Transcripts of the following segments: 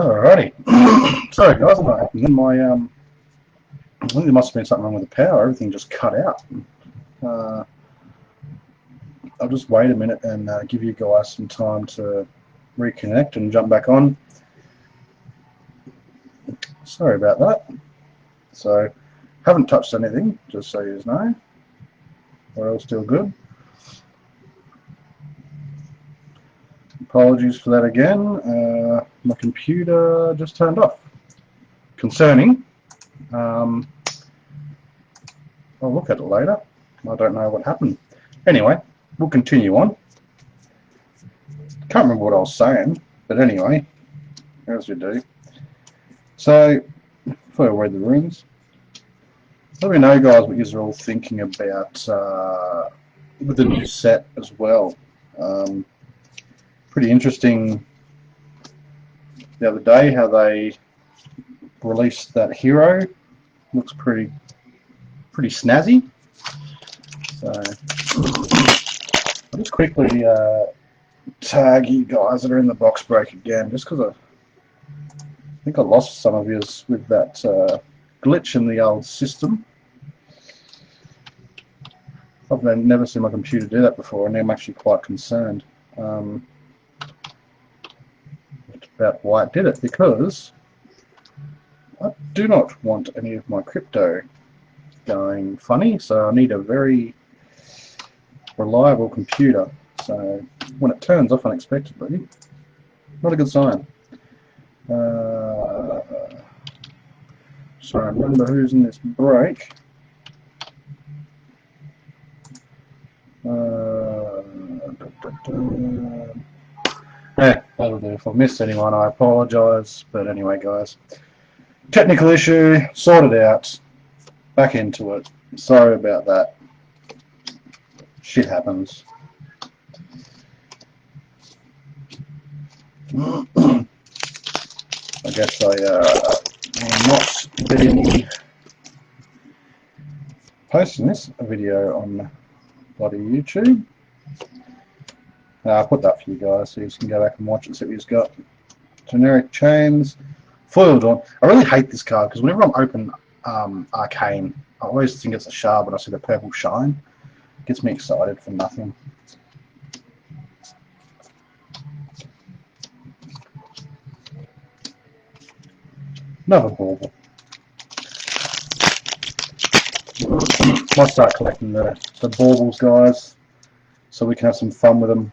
Alrighty. Sorry guys, I'm not happening. I think there must have been something wrong with the power. Everything just cut out. I'll just wait a minute and give you guys some time to reconnect and jump back on. Sorry about that. So, haven't touched anything, just so you know. We're all still good. Apologies for that again. My computer just turned off. Concerning. I'll look at it later. I don't know what happened. Anyway, we'll continue on. Can't remember what I was saying, but anyway, as we do. So, before I read the runes, let me know, guys, what you're all thinking about with the new set as well. Pretty interesting the other day how they released that hero. Looks pretty snazzy. So I'll just quickly tag you guys that are in the box break again, just because I think I lost some of yous with that glitch in the old system. I've never seen my computer do that before, and I'm actually quite concerned about why it did it, because I do not want any of my crypto going funny, so I need a very reliable computer. So when it turns off unexpectedly, not a good sign. So remember who's in this break. Yeah, that'll do. If I've missed anyone, I apologise. But anyway, guys, technical issue sorted out. Back into it. Sorry about that. Shit happens. I guess I will not be posting this video on bloody YouTube. I'll put that for you guys so you can go back and watch it, see what he's got. Generic chains, foiled on. I really hate this card because whenever I'm open Arcane, I always think it's a shard when I see the purple shine. It gets me excited for nothing. Another bauble. Might start collecting the baubles, guys, so we can have some fun with them.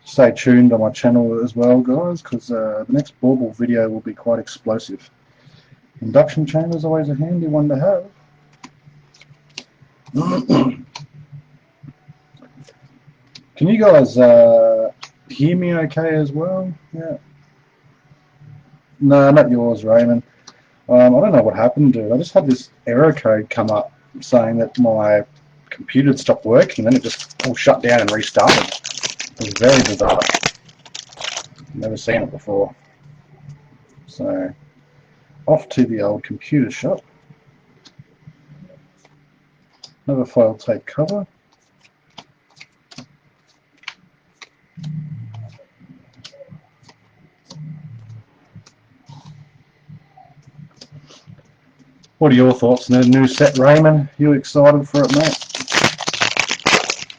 Stay tuned on my channel as well, guys, because the next bauble video will be quite explosive. Induction chamber is always a handy one to have. Can you guys hear me okay as well? Yeah. No, not yours, Raymond. I don't know what happened, dude. I just had this error code come up saying that my computer had stopped working, and then it just all shut down and restarted. It was very bizarre. Never seen it before. So, off to the old computer shop. Another foil tape cover. What are your thoughts on the new set, Raymond? You excited for it, mate?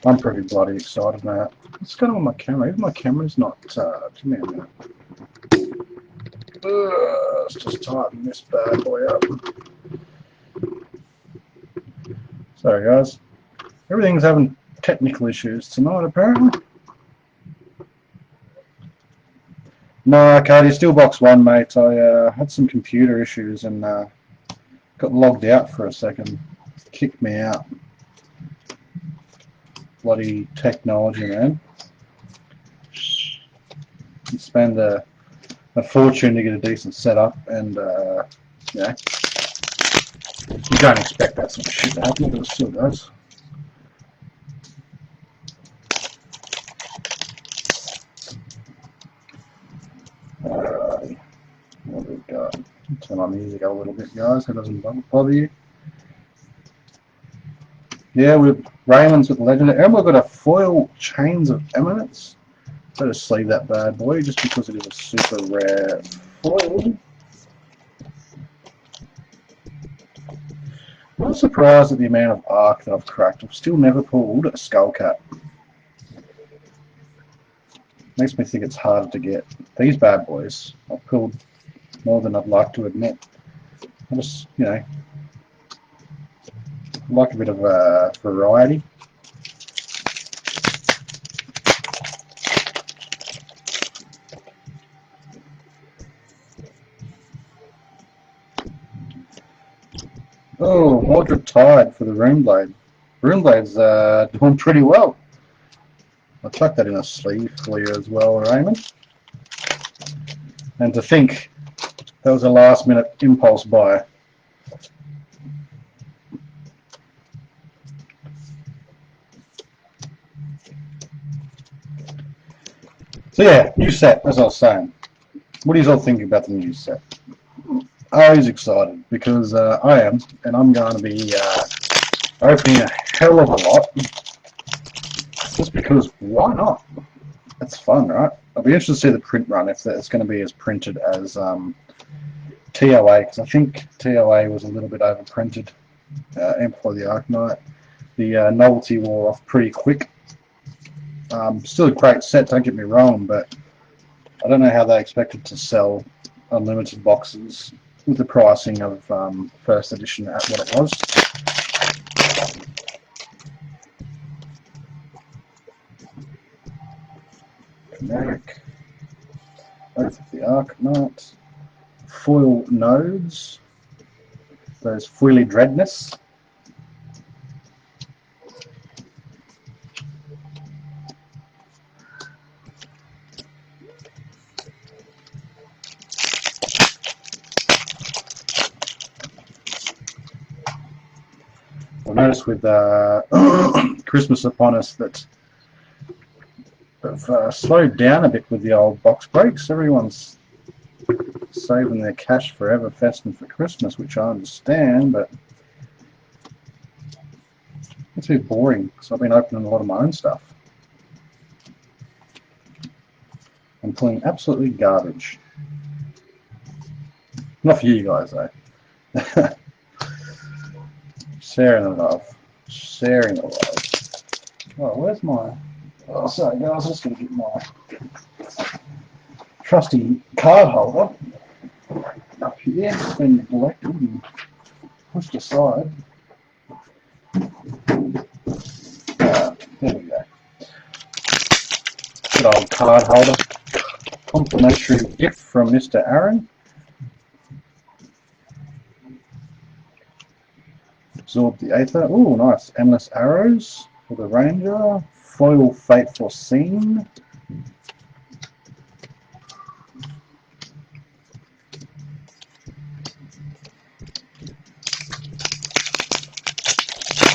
I'm pretty bloody excited, mate. What's going on with my camera? Even my camera's not... give me a minute. Let's just tighten this bad boy up. Sorry, guys. Everything's having technical issues tonight, apparently. No, Cardi, still box one, mate. I had some computer issues and got logged out for a second. Kicked me out. Bloody technology, man. You spend a fortune to get a decent setup, and yeah, you don't expect that sort of shit to happen, but it still does. Alrighty, what have we got? Turn my music up a little bit, guys, so it doesn't bother you. Yeah, we've Raymond's with Legendary, and we've got a foil Chains of Eminence. I'll just sleeve that bad boy just because it is a super rare foil. I'm surprised at the amount of arc that I've cracked. I've still never pulled a skull cap. Makes me think it's harder to get. These bad boys, I've pulled more than I'd like to admit. I just, you know, like a bit of variety. Oh, Mordred Tide for the Runeblade's doing pretty well. I'll chuck that in a sleeve for you as well, Raymond. And to think that was a last minute impulse buy. So yeah, new set, as I was saying. What are you all thinking about the new set? I was excited because I am, and I'm going to be opening a hell of a lot. Just because, why not? It's fun, right? I'll be interested to see the print run, if it's going to be as printed as TOA, because I think TOA was a little bit overprinted. Employ the Arknight. The novelty wore off pretty quick. Still a great set, don't get me wrong, but I don't know how they expected to sell unlimited boxes with the pricing of first edition at what it was. Generic. Oath of the Arknight. Foil nodes. Those foily dreadness. I've noticed with Christmas upon us that have slowed down a bit with the old box breaks. Everyone's saving their cash for Everfest and for Christmas, which I understand, but it's a bit boring because I've been opening a lot of my own stuff. I'm pulling absolutely garbage. Not for you guys though. Sharing the love. Sharing the love. Oh, where's my... Oh, sorry guys, I was just going to get my trusty card holder up here. It's been neglected and pushed aside. There we go. Good old card holder. Complimentary gift from Mr. Aaron. Absorb the Aether. Oh, nice. Endless Arrows for the Ranger. Foil Fate Foreseen.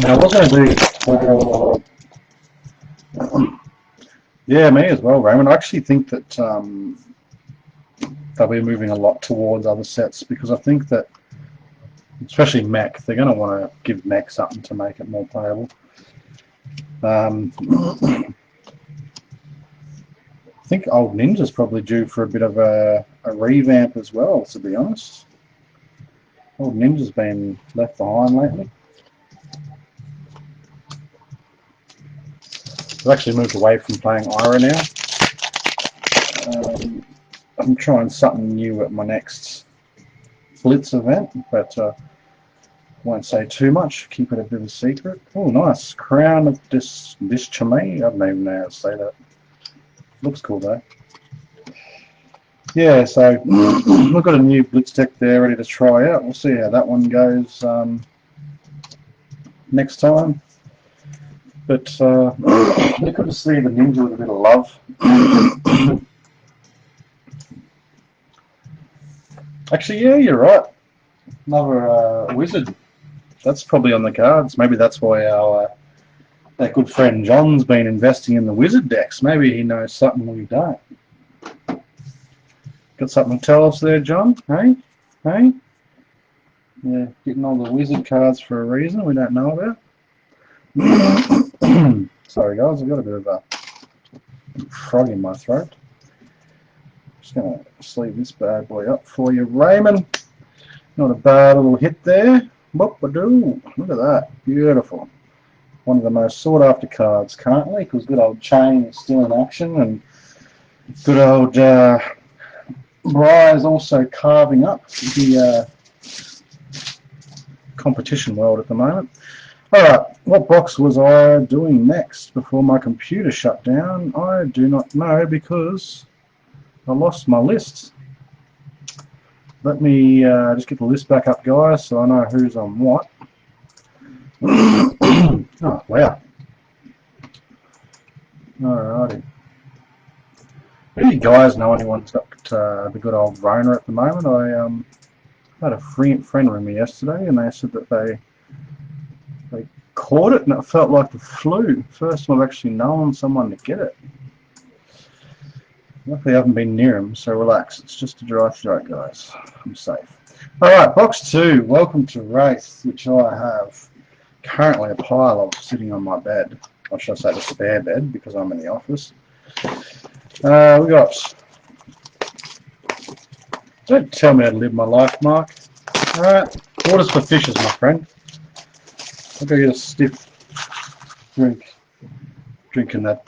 Now, I was going to do... yeah, me as well, Raymond. I actually think that they'll be moving a lot towards other sets because I think that, especially mech, they're going to want to give mech something to make it more playable. I think Old Ninja's probably due for a bit of a revamp as well, to be honest. Old Ninja's been left behind lately. I've actually moved away from playing Ira now. I'm trying something new at my next Blitz event, but won't say too much. Keep it a bit of a secret. Oh, nice. Crown of Dischame. I don't even know how to say that. Looks cool though. Yeah, so we've got a new Blitz deck there ready to try out. We'll see how that one goes next time. But you could see the Ninja with a bit of love. Actually, yeah, you're right. Another wizard. That's probably on the cards. Maybe that's why our good friend John's been investing in the wizard decks. Maybe he knows something we don't. Got something to tell us there, John? Hey? Hey? Yeah, getting all the wizard cards for a reason we don't know about. Sorry guys, I've got a bit of a frog in my throat. Just going to sleeve this bad boy up for you, Raymond. Not a bad little hit there. Whoop-a-doo. Look at that. Beautiful. One of the most sought after cards currently, because good old Chain is still in action, and good old Bri is also carving up the competition world at the moment. Alright, what box was I doing next before my computer shut down? I do not know, because I lost my list. Let me just get the list back up, guys, so I know who's on what. Oh, wow. Alrighty. Do you guys know anyone's got the good old Rona at the moment? I had a friend with me yesterday, and they said that they caught it, and it felt like the flu. First time I've actually known someone to get it. Luckily I haven't been near him, so relax. It's just a dry throat, guys. I'm safe. Alright, box 2. Welcome to Race, which I have currently a pile of sitting on my bed. Or should I say the spare bed, because I'm in the office. We got... Don't tell me how to live my life, Mark. Alright, water's for fishes, my friend. I'll go get a stiff drink. Drinking that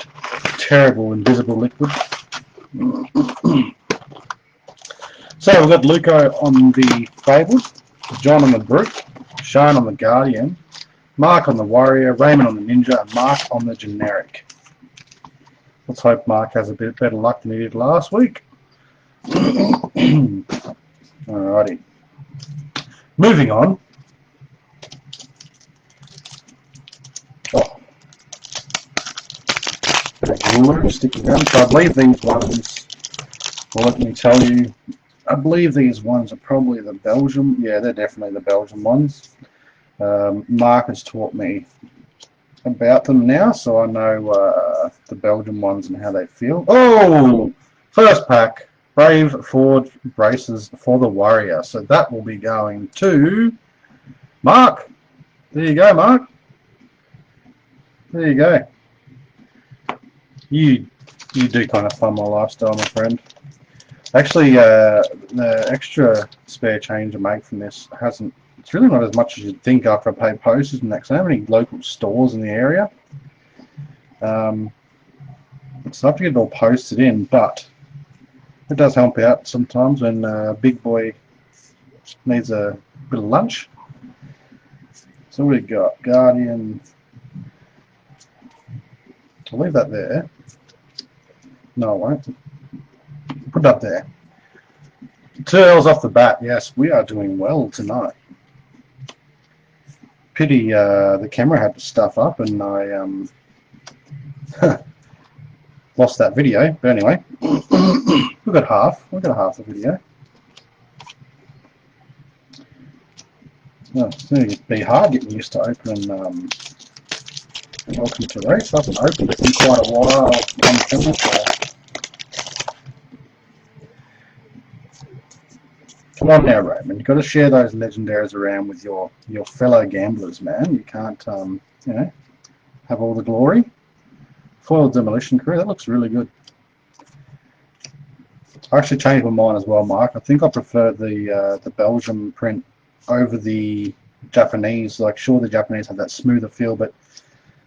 terrible invisible liquid. So we've got Luco on the Fabled, John on the Brute, Sean on the Guardian, Mark on the Warrior, Raymond on the Ninja, and Mark on the Generic. Let's hope Mark has a bit better luck than he did last week. Alrighty. Moving on. Oh. Glue sticking around. So I believe these ones, well, let me tell you, I believe these ones are probably the Belgium. Yeah, they're definitely the Belgium ones. Mark has taught me about them now, so I know the Belgium ones and how they feel. Oh! First pack, Brave Forge Braces for the Warrior. So that will be going to Mark. There you go, Mark. There you go. You do kind of fund my lifestyle, my friend. Actually, the extra spare change I make from this hasn't. It's really not as much as you'd think after I pay postage and that. So I don't have any local stores in the area. So I have to get it all posted in, but it does help out sometimes when big boy needs a bit of lunch. So we've got Guardian. I'll leave that there. No, I won't. Put it up there. 2 L's off the bat. Yes, we are doing well tonight. Pity the camera had to stuff up and I lost that video. But anyway, we've got half. We've got half the video. Well, it's going to be hard getting used to opening Welcome to Race. I haven't opened it in quite a while on camera. So. Come on now, Raymond. You've got to share those legendaries around with your fellow gamblers, man. You can't, you know, have all the glory. Foil Demolition Crew. That looks really good. I actually changed my mind as well, Mark. I think I prefer the Belgium print over the Japanese. Like, sure, the Japanese have that smoother feel, but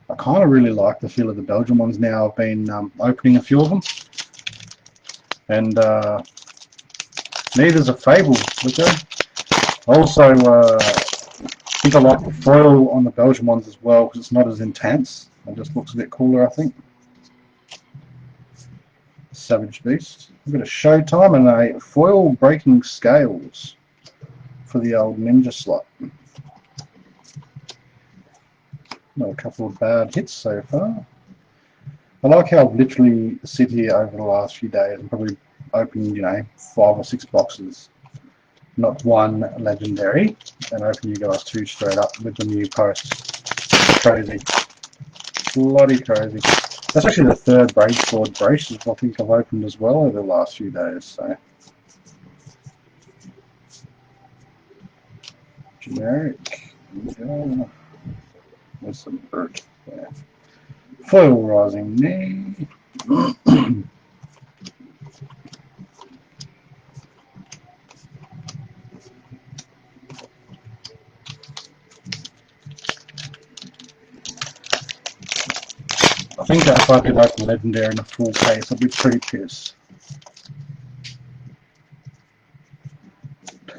I kind of really like the feel of the Belgium ones now. I've been opening a few of them, and neither's a Fable. Okay. Also, think I like the foil on the Belgian ones as well because it's not as intense. It just looks a bit cooler, I think. Savage Beast. A bit of Showtime and a foil breaking scales for the old ninja slot. Not a couple of bad hits so far. I like how I've literally sit here over the last few days and probably opened, you know, 5 or 6 boxes. Not one legendary, and open you guys 2 straight up with the new posts. Crazy. Bloody crazy. That's actually the 3rd Brave Sword braces I think I've opened as well over the last few days. So generic. There's some Brute there. Foil Rising Knee. think that if I could open Legendary in a full case, I'd be pretty pissed.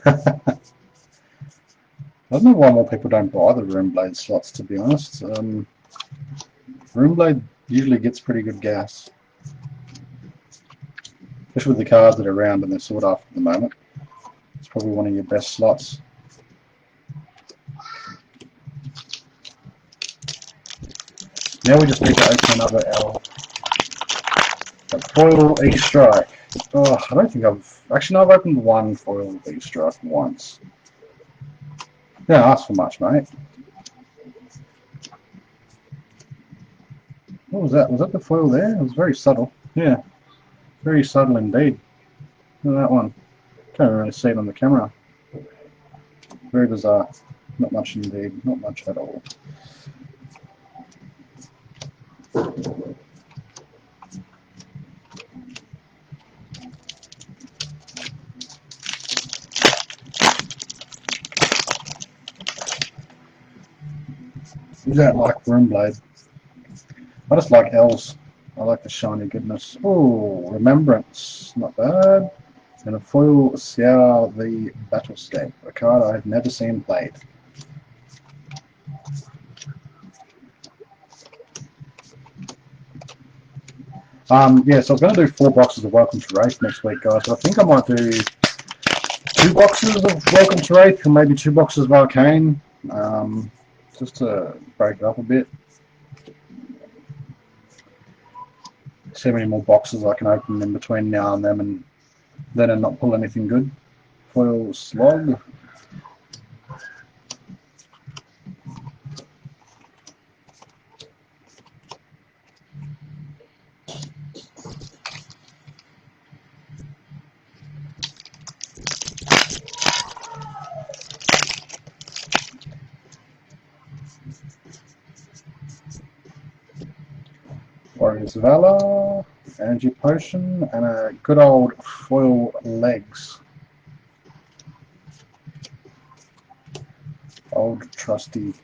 I don't know why more people don't buy the Runeblade slots, to be honest. Runeblade usually gets pretty good gas. Especially with the cards that are around and they're sought after at the moment. It's probably one of your best slots. Now we just need to open another L. A foil E-Strike. Oh, I don't think Actually, no, I've opened one foil E-Strike once. Don't ask for much, mate. What was that? Was that the foil there? It was very subtle. Yeah, very subtle indeed. Look at that one. Can't really see it on the camera. Very bizarre. Not much indeed. Not much at all. You don't like Runeblade. I just like L's. I like the shiny goodness. Oh, Remembrance. Not bad. And a foil Xiao the Battlescape. A card I have never seen played. Yeah, so I was going to do 4 boxes of Welcome to Wraith next week, guys. But I think I might do 2 boxes of Welcome to Wraith and maybe 2 boxes of Arcane. Just to break it up a bit. See how many more boxes I can open in between now and then and not pull anything good. Foil Slog. Warrior's Valor, Energy Potion, and a good old foil Legs. Old trusty.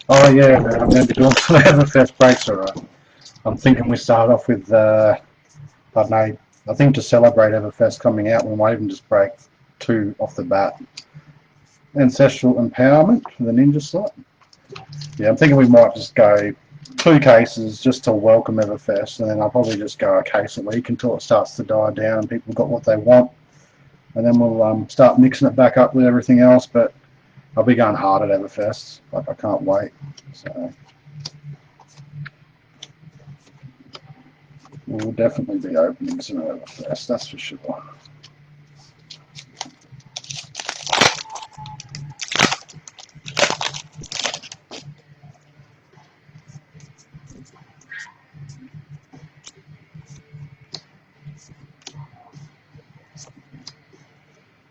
Oh yeah, man, I'm going to be doing some Everfest breaks, alright. I'm thinking we start off with, I don't know, I think to celebrate Everfest coming out, we might even just break 2 off the bat. Ancestral Empowerment for the Ninja slot. Yeah, I'm thinking we might just go 2 cases just to welcome Everfest, and then I'll probably just go a case a week until it starts to die down and people got what they want. And then we'll start mixing it back up with everything else, but I'll be going hard at Everfest. Like, I can't wait. So we'll definitely be opening some Everfest, that's for sure.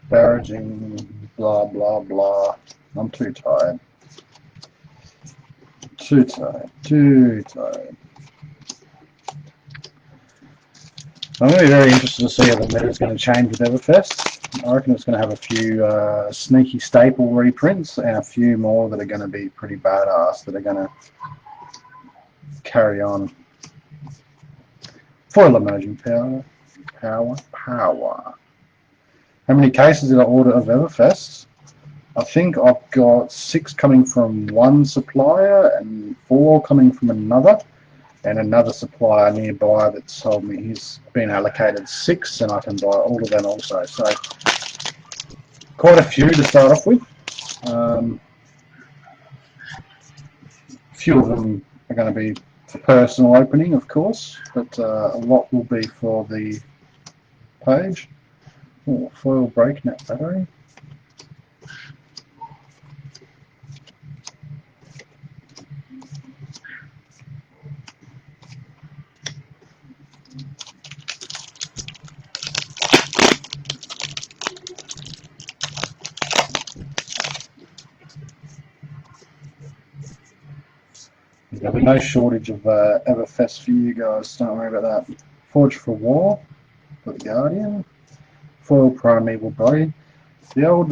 Barraging, blah blah blah. I'm too tired. Too tired. Too tired. I'm going to be very interested to see how the meta is going to change with Everfest. I reckon it's going to have a few sneaky staple reprints and a few more that are going to be pretty badass that are going to carry on. Foil Emerging Power. Power. How many cases did I order of Everfest? I think I've got 6 coming from one supplier and 4 coming from another. And another supplier nearby that told me he's been allocated 6 and I can buy all of them also. So quite a few to start off with. A few of them are going to be for personal opening, of course, but a lot will be for the page. Oh, foil breakneck battery. There'll be no shortage of Everfest for you guys, don't worry about that. Forge for War, for the Guardian. Foil Primeval Body. The old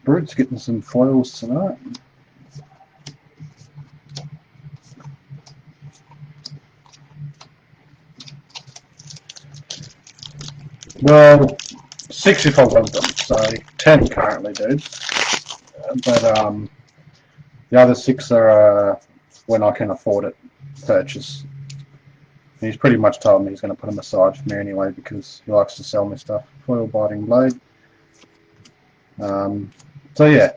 Brute's getting some foils tonight. Well, 6 if I want them, so 10 currently, dude. But the other 6 are when I can afford it purchase. And he's pretty much told me he's going to put them aside for me anyway because he likes to sell me stuff. Foil biting blade. So yeah,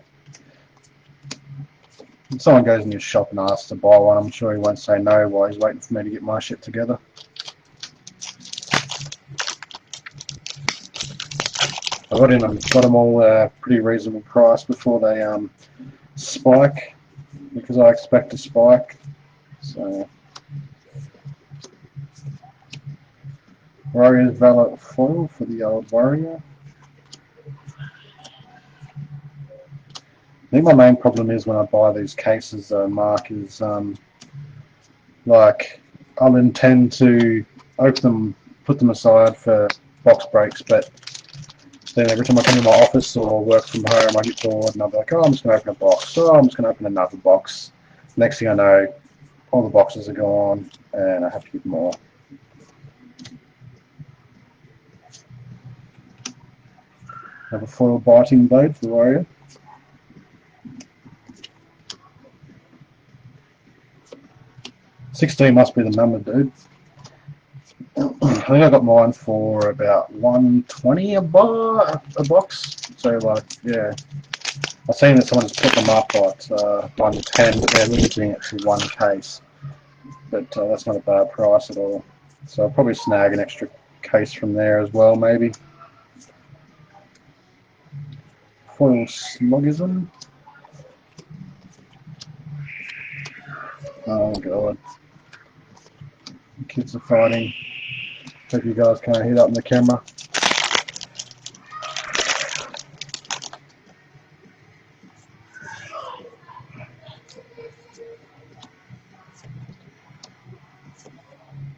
if someone goes in his shop and asks to buy one, I'm sure he won't say no while he's waiting for me to get my shit together. I got them all pretty reasonable price before they spike, because I expect to spike. So Warrior's Valet foil for the old Warrior. I think my main problem is when I buy these cases, Mark, is like I'll intend to open them, put them aside for box breaks, but then every time I come to my office or work from home, I get bored and I'll be like, oh, I'm just going to open a box. Oh, I'm just going to open another box. Next thing I know, all the boxes are gone and I have to get more. I have a foil biting blade for the Warrior. $16 must be the number, dude. I think I got mine for about $120 a box. So like, yeah. I've seen that someone just put them up at $110, but they're limiting it to 1 case. But that's not a bad price at all. So I'll probably snag an extra case from there as well, maybe. Foil Sluggism. Oh god. The kids are fighting. Hope you guys can't hear that in the camera.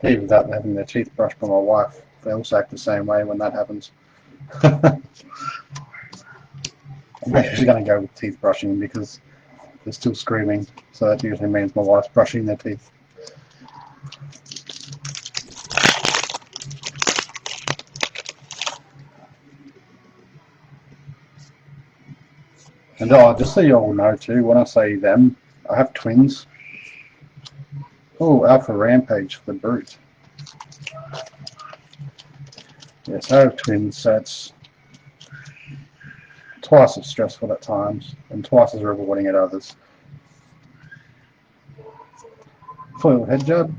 Even without having their teeth brushed by my wife, they also act the same way when that happens. I'm actually going to go with teeth brushing because they're still screaming, so that usually means my wife's brushing their teeth. And just so you all know too, when I say them, I have twins. Oh, Alpha Rampage for the Brute. Yes, I have twins, so it's twice as stressful at times and twice as rewarding at others. Foil Head Jab.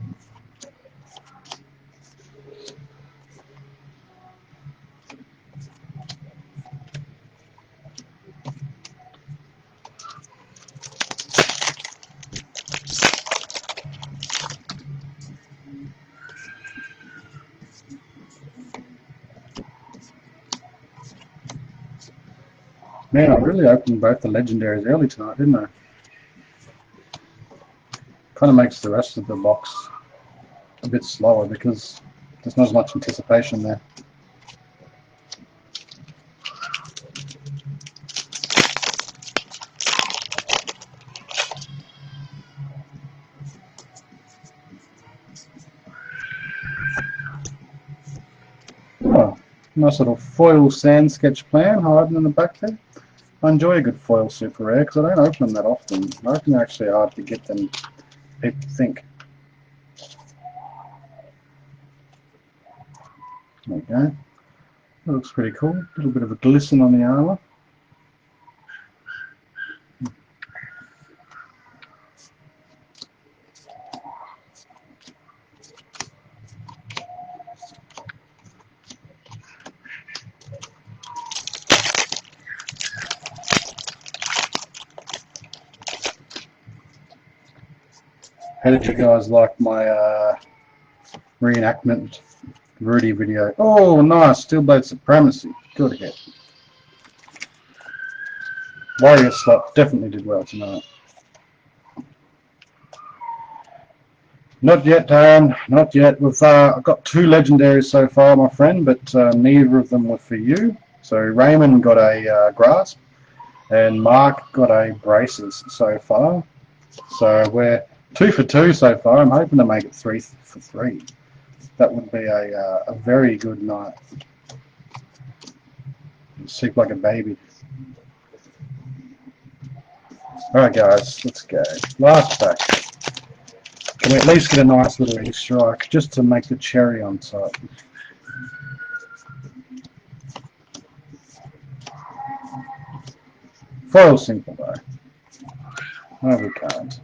Man, I really opened both the Legendaries early tonight, didn't I? Kind of makes the rest of the box a bit slower because there's not as much anticipation there. Oh, nice little foil sand sketch plan hiding in the back there. I enjoy a good foil super rare because I don't open them that often. I reckon they're actually hard to get than people think. There we go. That looks pretty cool. A little bit of a glisten on the armour. How did you guys like my reenactment Rudy video? Oh, nice. Steelblade Supremacy. Good hit. Warrior slot definitely did well tonight. Not yet, Darren. Not yet. I've got 2 legendaries so far, my friend, but neither of them were for you. So Raymond got a grasp, and Mark got a braces so far. So we're 2 for 2 so far. I'm hoping to make it 3 for 3. That would be a very good night. Sleep like a baby. Alright guys, let's go. Last pack. Can we at least get a nice little E-strike just to make the cherry on top? Foil simple though. No, we can't.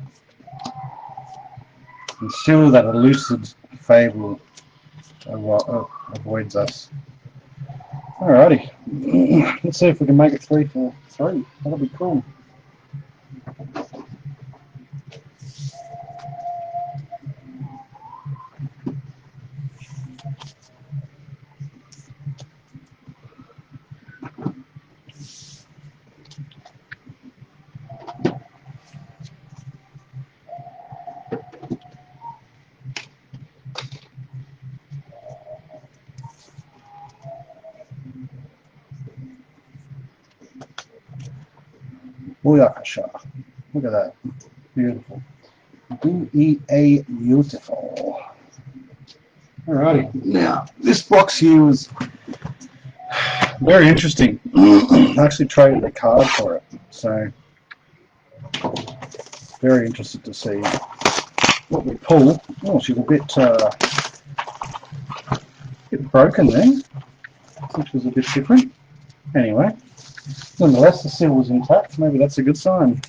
And still that elusive fable avoids us. Alrighty. Let's see if we can make it 3 for 3. That'll be cool. Booyakasha. Look at that. Beautiful. Beautiful. Alrighty. Now, this box here was very interesting. I actually traded a card for it. So, very interested to see what we pull. Oh, she's a bit broken there, which was a bit different. Anyway, nonetheless, the seal was intact. Maybe that's a good sign.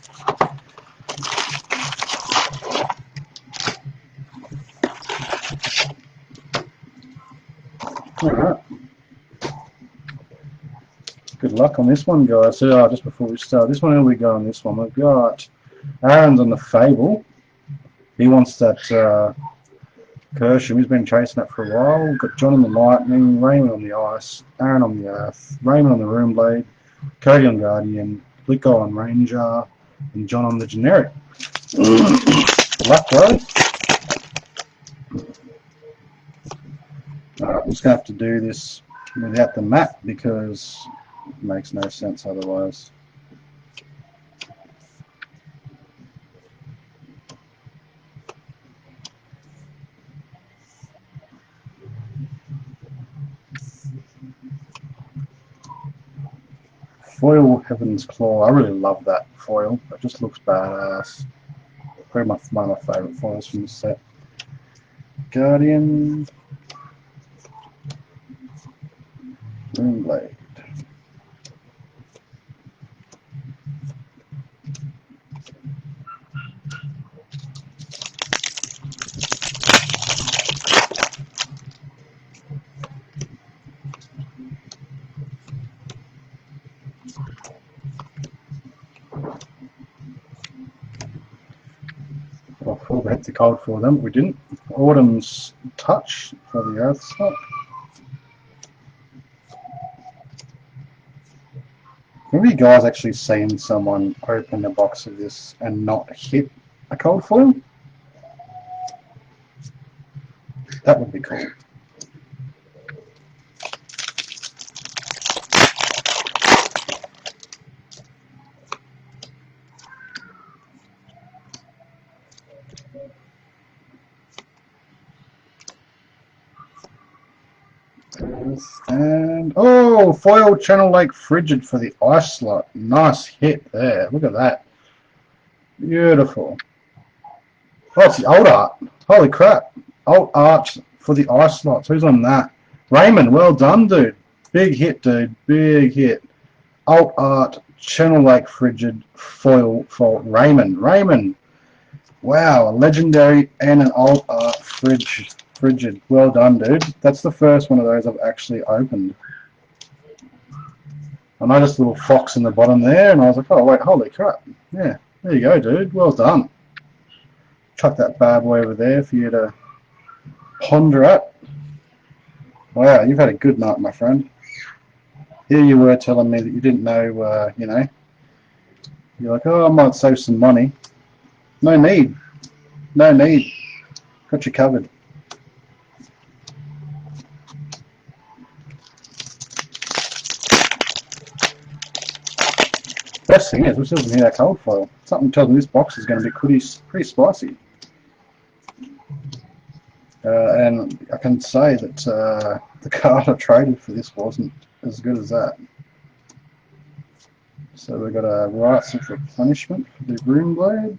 Alright. Good luck on this one, guys. So, just before we start, this one, how we go on this one? We've got Aaron's on the Fable. He wants that Kersham. He's been chasing that for a while. We've got John on the Lightning, Raymond on the Ice, Aaron on the Earth, Raymond on the Roomblade, Cody on Guardian, Licko on Ranger, and John on the Generic. Good luck, bro. I'm just going to have to do this without the map because it makes no sense otherwise. Foil Heaven's Claw. I really love that foil. It just looks badass. Probably one of my favourite foils from the set. Guardian. Moonblade. I thought we had the code for them, but we didn't. Autumn's Touch for the Earth slot. Have you guys actually seen someone open a box of this and not hit a cold foil? That would be cool. And oh, foil Channel Lake Frigid for the ice slot. Nice hit there. Look at that. Beautiful. Oh, it's the old art. Holy crap. Old art for the ice slots. Who's on that? Raymond, well done, dude. Big hit, dude. Big hit. Alt art, Channel Lake Frigid, foil for Raymond. Raymond. Wow, a legendary and an alt art frigid. Well done, dude. That's the first one of those I've actually opened. I noticed a little fox in the bottom there, and I was like, oh, wait, holy crap. Yeah, there you go, dude. Well done. Chuck that bad boy over there for you to ponder at. Wow, you've had a good night, my friend. Here you were telling me that you didn't know, you know, you're like, oh, I might save some money. No need. No need. Got you covered. Best thing is, we still can hear that cold foil. Something tells me this box is going to be pretty spicy. And I can say that the card I traded for this wasn't as good as that. So we've got a Rites of Replenishment for the Rune Blade.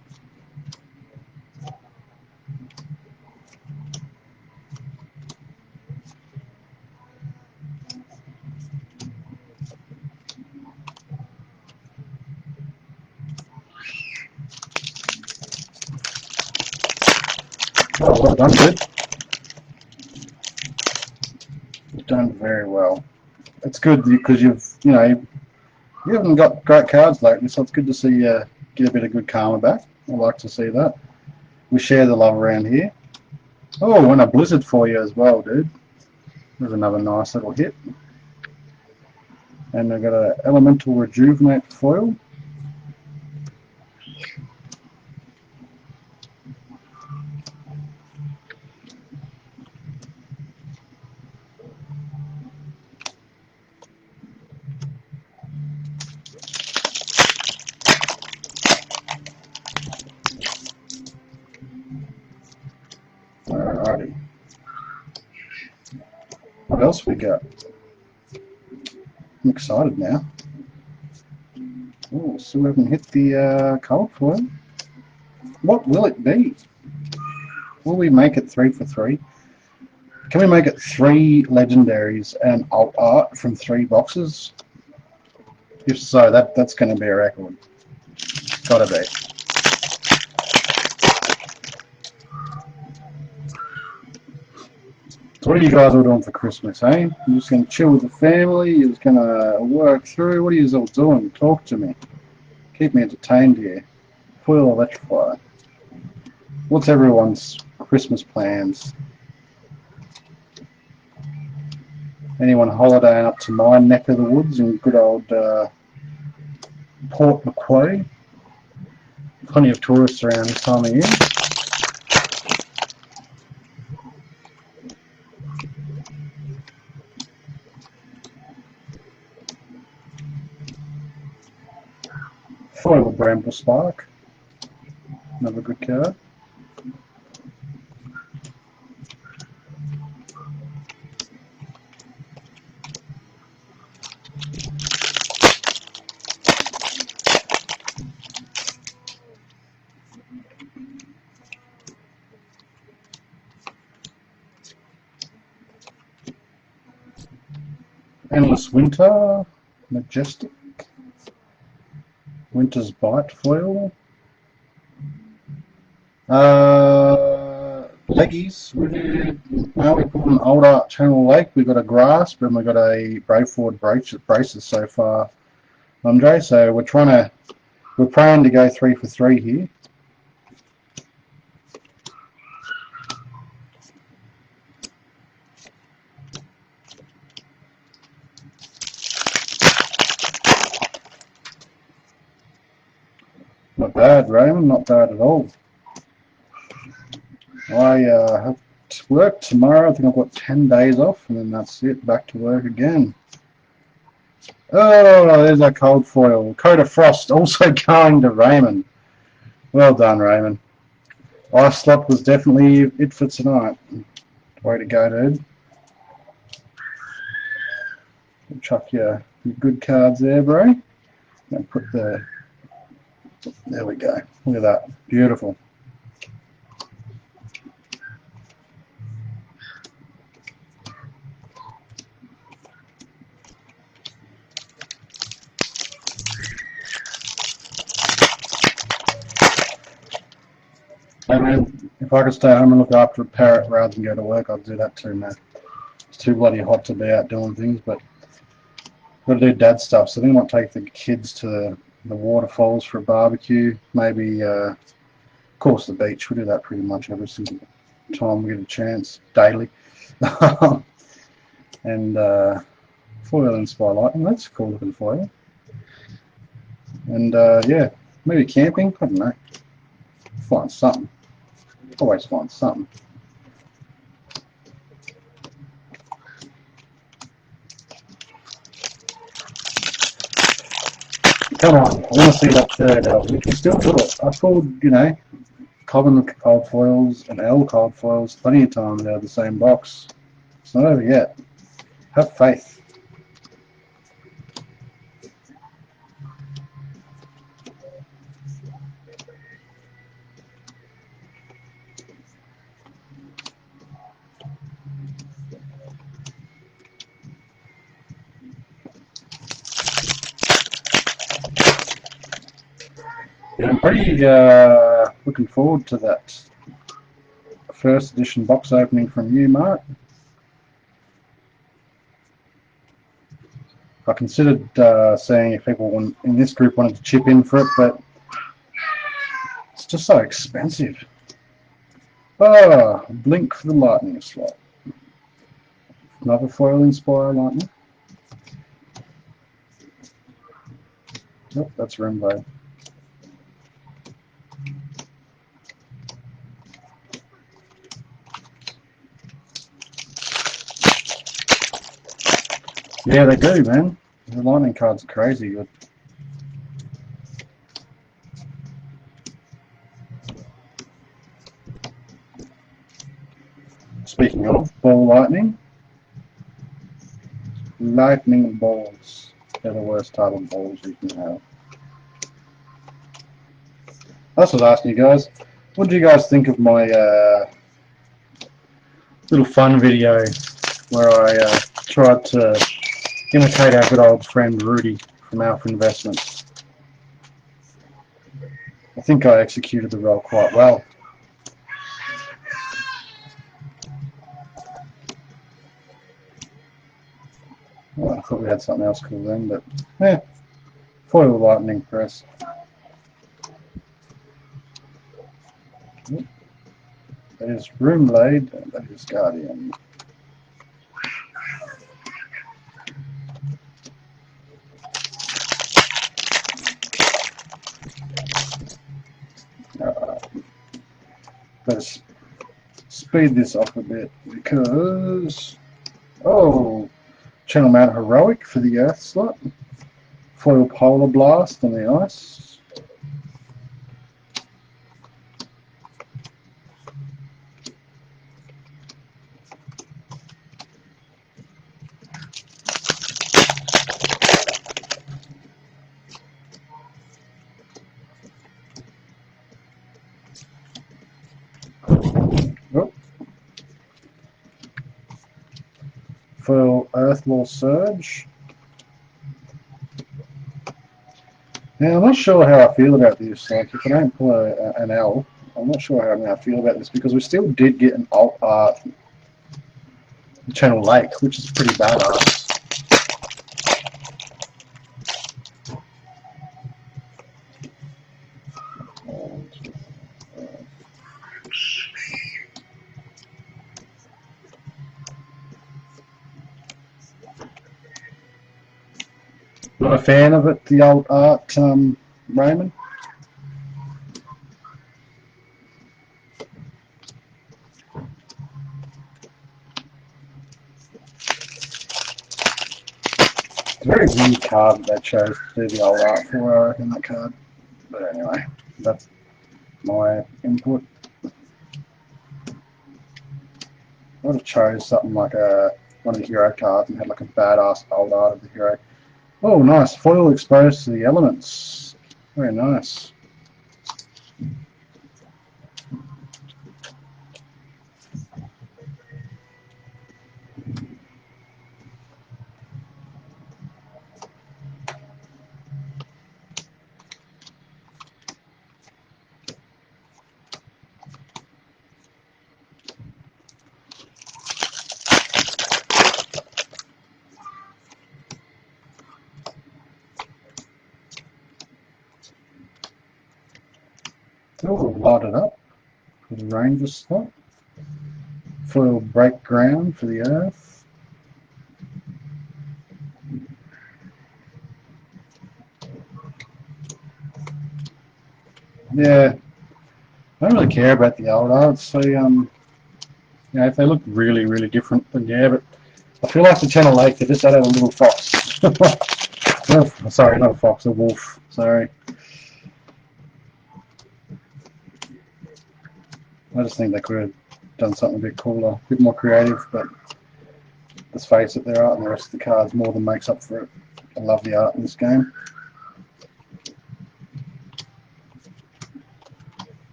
Oh, well done, kid. You've done very well. It's good because you haven't got great cards lately, so it's good to see you get a bit of good karma back. I like to see that. We share the love around here. Oh, and a blizzard for you as well, dude. There's another nice little hit. And we've got an elemental rejuvenate foil. Alrighty. What else we got? I'm excited now. Oh, so we haven't hit the cold foil. What will it be? Will we make it 3 for 3? Can we make it 3 legendaries and alt art from 3 boxes? If so, that's going to be a record. Gotta be. So what are you guys all doing for Christmas, eh? You just going to chill with the family? You're just going to work through? What are you all doing? Talk to me. Keep me entertained here. Foil Electrify. What's everyone's Christmas plans? Anyone holidaying up to my neck of the woods in good old Port Macquarie? Plenty of tourists around this time of year. Foil Bramble Spark. Another good card. Endless Winter, Majestic, Winter's Bite foil, leggies. We put an old art Channel Lake. We've got a Grasp and we've got a Brave Forward braces so far, Andre. So we're praying to go 3 for 3 here. Not bad, Raymond, not bad at all. I have to work tomorrow. I think I've got 10 days off, and then that's it, back to work again. Oh, there's that cold foil. Coat of Frost also going to Raymond. Well done, Raymond. Ice Slot was definitely it for tonight. Way to go, dude. Chuck your good cards there, bro. And put there we go. Look at that. Beautiful. I mean, if I could stay home and look after a parrot rather than go to work, I'd do that too, man. It's too bloody hot to be out doing things, but got to do dad stuff. So I think I might take the kids to the waterfalls for a barbecue. Maybe, of course, the beach. We do that pretty much every single time we get a chance, daily. And foil and spotlight. And that's a cool looking foil. And yeah, maybe camping. I don't know. Find something. Always find something. Come on, I want to see that third L. We can still do it. I pulled, you know, common cold foils and L cold foils plenty of times out of the same box. It's not over yet. Have faith. Yeah, I'm pretty looking forward to that first edition box opening from you, Mark. I considered seeing if people in this group wanted to chip in for it, but it's just so expensive. Ah, blink for the lightning slot. Another foil inspire lightning. Yep, that's Rainbow. Yeah, they do, man. The lightning cards are crazy good. Speaking of ball lightning balls. They're the worst type of balls you can have. That's what I was asking you guys. What do you guys think of my little fun video where I tried to imitate our good old friend Rudy from Alpha Investments? I think I executed the role quite well. Well, I thought we had something else cool then, but yeah, foil lightning press. That is Roomlaid, and that is Guardian. Let's speed this up a bit because Channel Mount Heroic for the Earth slot, foil Polar Blast on the ice. Foil Earthlaw Surge. Now, I'm not sure how I feel about this. Like, if I don't pull an L, I'm not sure how I feel about this because we still did get an alt art Channel Lake, which is pretty badass. Not a fan of it, the old art, Raymond. It's a very weird card that they chose to do the old art for, I reckon, that card. But anyway, that's my input. I would have chose something like one of the hero cards and had like a badass old art of the hero. Oh, nice. Foil exposed to the elements. Very nice. Oh, light it up for the Ranger slot. Foil Break Ground for the Earth. Yeah, I don't really care about the old arts. So, you know, if they look really, really different, then yeah. But I feel like the Channel Lake, they just added a little fox. Oh, sorry, not a fox, a wolf. Sorry. I just think they could have done something a bit cooler, a bit more creative, but let's face it, their art and the rest of the cards more than makes up for it. I love the art in this game.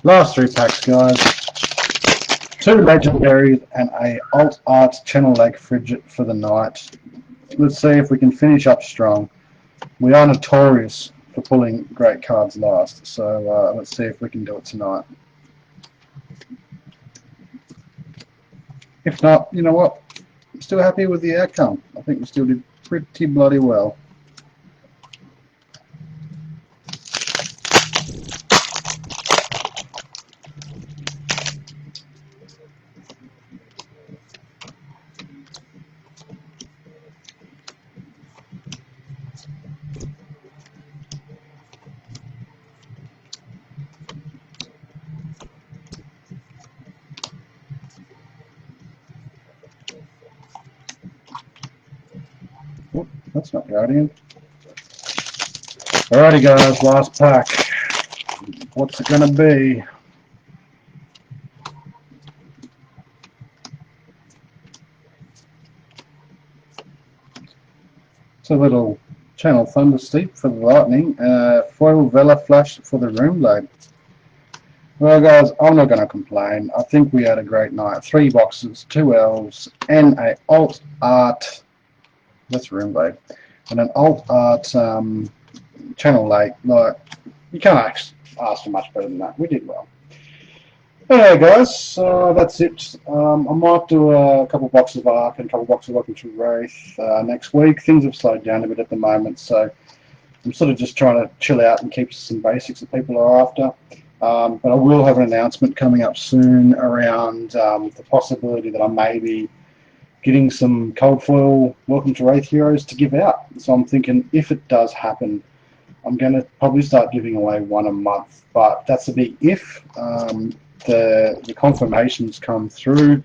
Last 3 packs, guys. 2 Legendaries and a Alt Art Channel Lake Frigid for the night. Let's see if we can finish up strong. We are notorious for pulling great cards last, so let's see if we can do it tonight. If not, you know what? I'm still happy with the outcome. I think we still did pretty bloody well. Oh, that's not Guardian. Alrighty guys, last pack. What's it gonna be? It's a little Channel Thunder Steep for the Lightning, Foil Vela Flash for the Roomblade. Well guys, I'm not going to complain. I think we had a great night. 3 boxes, 2 elves, and a alt art, that's Roomblade, and an alt art Channel Lake. Like, you can't ask for much better than that. We did well. Anyway guys, that's it. I might do a couple boxes of Arc and a couple boxes of Welcome to Wraith next week. Things have slowed down a bit at the moment, so I'm sort of just trying to chill out and keep some basics that people are after. But I will have an announcement coming up soon around the possibility that I may be getting some cold foil Welcome to Wraith heroes to give out. So I'm thinking if it does happen, I'm going to probably start giving away 1 a month. But that's a big if. The confirmations come through,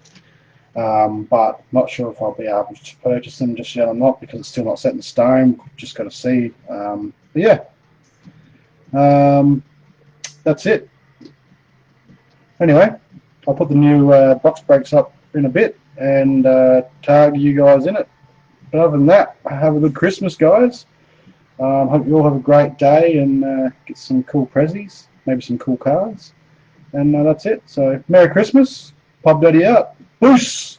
but not sure if I'll be able to purchase them just yet or not, because it's still not set in stone. Just got to see. But yeah, that's it. Anyway, I'll put the new box breaks up in a bit and tag you guys in it. But other than that, have a good Christmas, guys. Hope you all have a great day and get some cool prezzies, maybe some cool cards. And that's it. So, Merry Christmas. Pub Daddy out. Boosh!